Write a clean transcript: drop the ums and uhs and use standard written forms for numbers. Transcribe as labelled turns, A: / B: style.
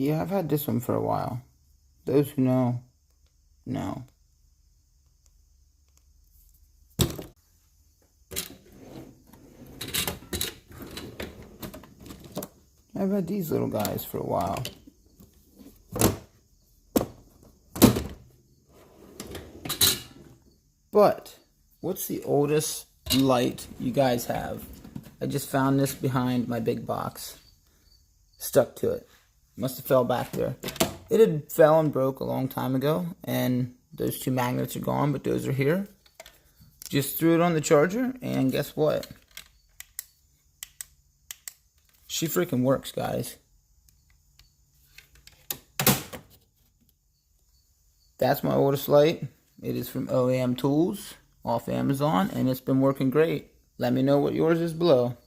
A: Yeah, I've had this one for a while. Those who know, know. I've had these little guys for a while. But, what's the oldest light you guys have? I just found this behind my big box. Stuck to it. Must have fell back there. It had fell and broke a long time ago, and those two magnets are gone, but those are here. Just threw it on the charger, and guess what? She freaking works, guys. That's my oldest light. It is from OEM Tools off Amazon, and it's been working great. Let me know what yours is below.